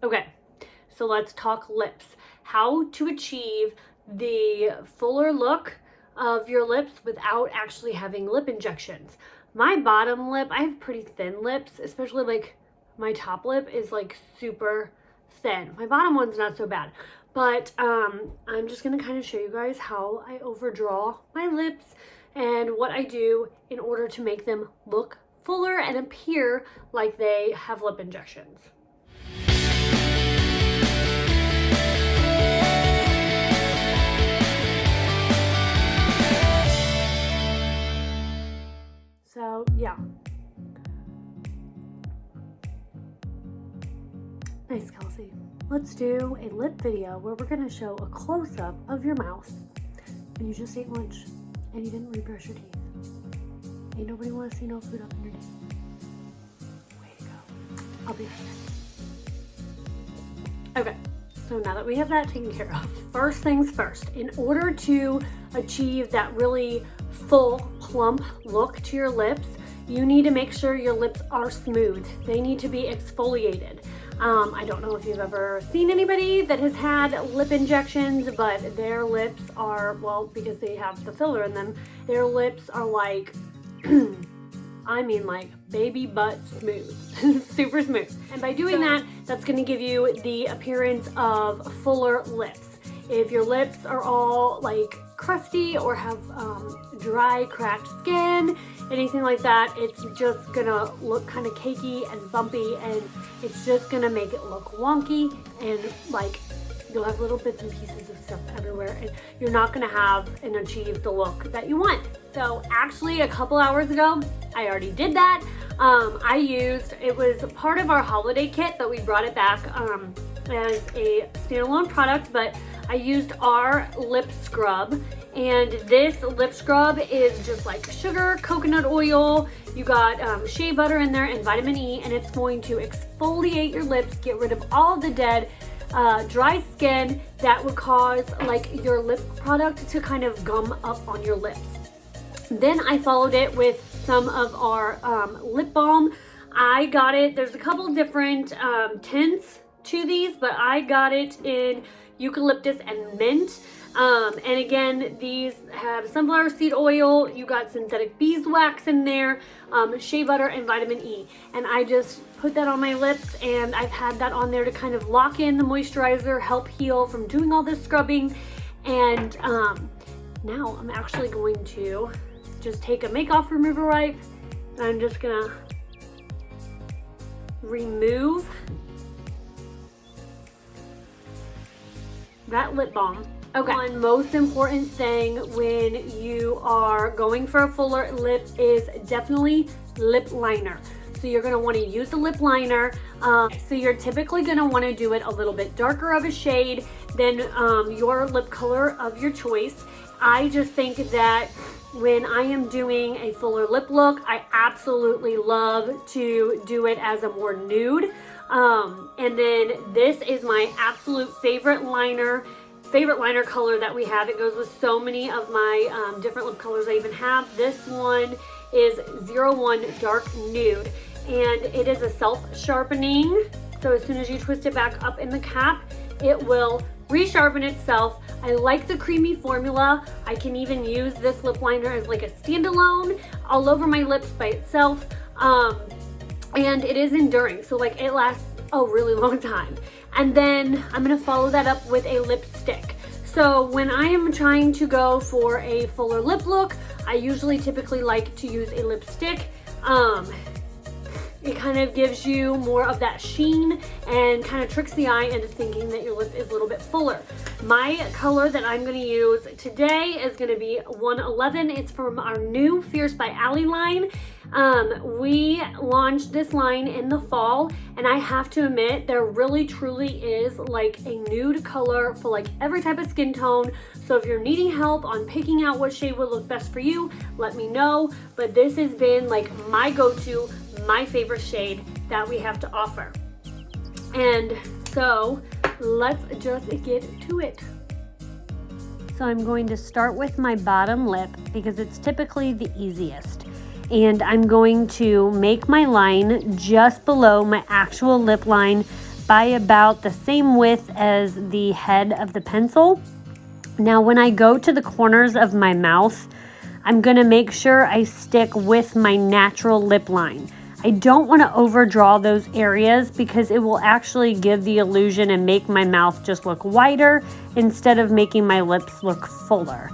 Okay, so let's talk lips. How to achieve the fuller look of your lips without actually having lip injections. My bottom lip, I have pretty thin lips, especially like my top lip is like super thin. My bottom one's not so bad, but I'm just gonna kind of show you guys how I overdraw my lips and what I do in order to make them look fuller and appear like they have lip injections. So yeah. Nice, Kelsey. Let's do a lip video where we're gonna show a close-up of your mouth when you just ate lunch and you didn't rebrush your teeth. Ain't nobody wanna see no food up in your teeth. Way to go. I'll be right back. Okay, so now that we have that taken care of, first things first, in order to achieve that really full, plump look to your lips, you need to make sure your lips are smooth. They need to be exfoliated. I don't know if you've ever seen anybody that has had lip injections, but their lips are, well, because they have the filler in them, their lips are like, I mean like baby butt smooth, super smooth. And by doing that, that's gonna give you the appearance of fuller lips. If your lips are all like crusty or have dry, cracked skin, anything like that, it's just gonna look kind of cakey and bumpy, and it's just gonna make it look wonky, and like you'll have little bits and pieces of stuff everywhere, and you're not gonna have and achieve the look that you want. So actually a couple hours ago, I already did that. It was part of our holiday kit, but we brought it back as a standalone product, but I used our lip scrub, and this lip scrub is just like sugar, coconut oil, you got shea butter in there and vitamin E, and it's going to exfoliate your lips, get rid of all the dead dry skin that would cause like your lip product to kind of gum up on your lips. Then I followed it with some of our lip balm. I got it, there's a couple different tints to these, but I got it in eucalyptus and mint. And again, these have sunflower seed oil, you got synthetic beeswax in there, shea butter and vitamin E. And I just put that on my lips, and I've had that on there to kind of lock in the moisturizer, help heal from doing all this scrubbing. And now I'm actually going to just take a make-off remover wipe, and I'm just gonna remove that lip balm. Okay. One most important thing when you are going for a fuller lip is definitely lip liner. So you're gonna wanna use the lip liner. So you're typically gonna wanna do it a little bit darker of a shade than your lip color of your choice. I just think that when I am doing a fuller lip look, I absolutely love to do it as a more nude. And then this is my absolute favorite liner color that we have. It goes with so many of my different lip colors I even have. This one is 01 Dark Nude, and it is a self-sharpening. So as soon as you twist it back up in the cap, it will resharpen itself. I like the creamy formula. I can even use this lip liner as like a standalone all over my lips by itself. And it is enduring, so like it lasts a really long time. And then I'm gonna follow that up with a lipstick. So when I am trying to go for a fuller lip look, I usually typically like to use a lipstick. It kind of gives you more of that sheen and kind of tricks the eye into thinking that your lip is a little bit fuller. My color that I'm going to use today is going to be 111. It's from our new Fierce by Ally line. We launched this line in the fall, and I have to admit there really truly is like a nude color for like every type of skin tone. So if you're needing help on picking out what shade would look best for you, let me know. But this has been like my go-to, my favorite shade that we have to offer. And so let's just get to it. So I'm going to start with my bottom lip because it's typically the easiest. And I'm going to make my line just below my actual lip line by about the same width as the head of the pencil. Now when I go to the corners of my mouth, I'm gonna make sure I stick with my natural lip line. I don't want to overdraw those areas because it will actually give the illusion and make my mouth just look wider instead of making my lips look fuller.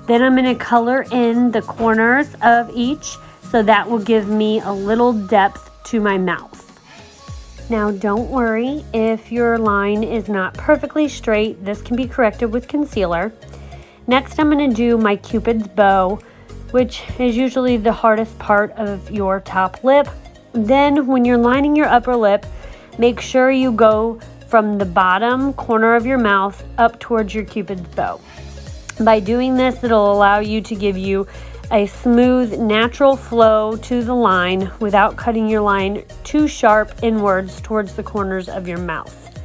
Then I'm going to color in the corners of each, so that will give me a little depth to my mouth. Now don't worry if your line is not perfectly straight, this can be corrected with concealer. Next I'm going to do my Cupid's bow, which is usually the hardest part of your top lip. Then when you're lining your upper lip, make sure you go from the bottom corner of your mouth up towards your Cupid's bow. By doing this, it'll allow you to give you a smooth, natural flow to the line without cutting your line too sharp inwards towards the corners of your mouth.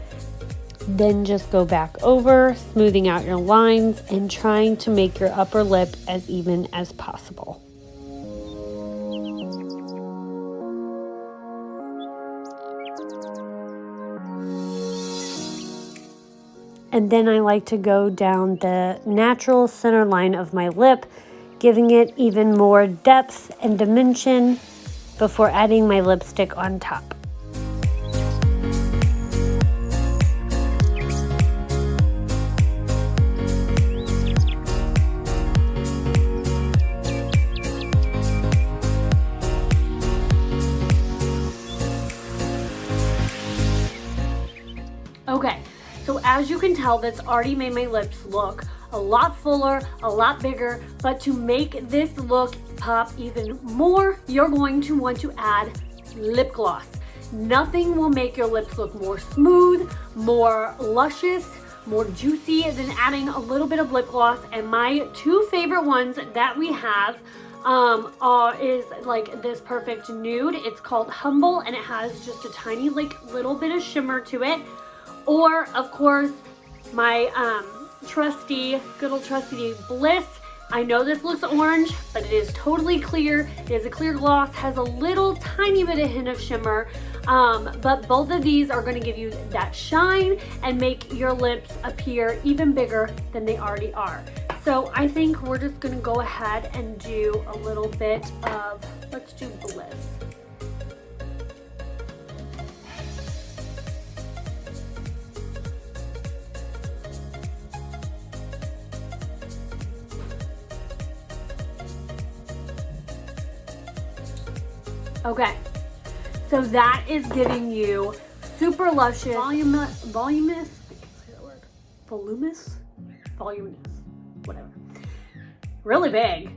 Then just go back over, smoothing out your lines and trying to make your upper lip as even as possible. And then I like to go down the natural center line of my lip, giving it even more depth and dimension before adding my lipstick on top. Okay. So as you can tell, that's already made my lips look a lot fuller, a lot bigger, but to make this look pop even more, you're going to want to add lip gloss. Nothing will make your lips look more smooth, more luscious, more juicy than adding a little bit of lip gloss. And my two favorite ones that we have is like this perfect nude. It's called Humble and it has just a tiny little bit of shimmer to it. Or, of course, my good old trusty Bliss. I know this looks orange, but it is totally clear. It is a clear gloss, has a little tiny bit of hint of shimmer. But both of these are going to give you that shine and make your lips appear even bigger than they already are. So I think we're just going to go ahead and do a little bit of, let's do Bliss. Okay, so that is giving you super luscious, voluminous, whatever, really big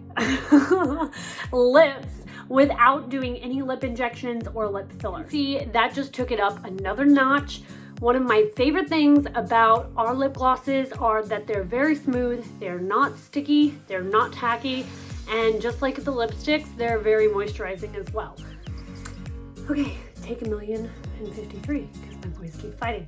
lips without doing any lip injections or lip filler. See, that just took it up another notch. One of my favorite things about our lip glosses are that they're very smooth, they're not sticky, they're not tacky, and just like the lipsticks, they're very moisturizing as well. Okay, take 1,053 because my boys keep fighting.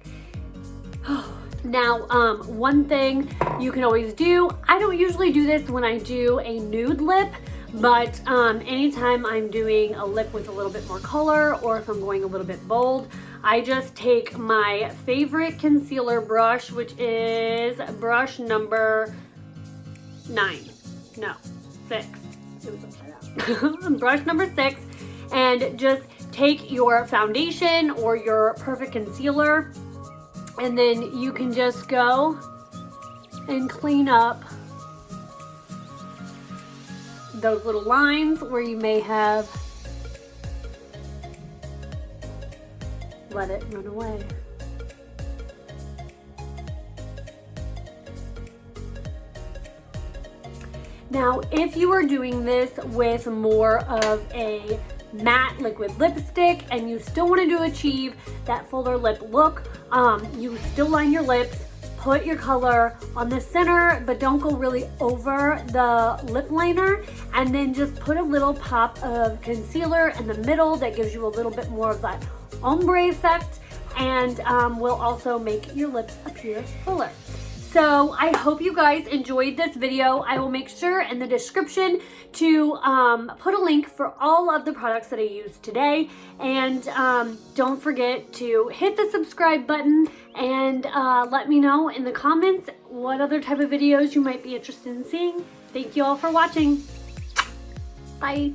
Now, one thing you can always do, I don't usually do this when I do a nude lip, but anytime I'm doing a lip with a little bit more color or if I'm going a little bit bold, I just take my favorite concealer brush, which is brush number 6. It was upside down. Brush number 6, and just take your foundation or your perfect concealer, and then you can just go and clean up those little lines where you may have let it run away. Now, if you are doing this with more of a matte liquid lipstick and you still want to achieve that fuller lip look, you still line your lips, put your color on the center, but don't go really over the lip liner, and then just put a little pop of concealer in the middle that gives you a little bit more of that ombre effect, and will also make your lips appear fuller. So I hope you guys enjoyed this video. I will make sure in the description to put a link for all of the products that I used today. And don't forget to hit the subscribe button and let me know in the comments what other type of videos you might be interested in seeing. Thank you all for watching. Bye.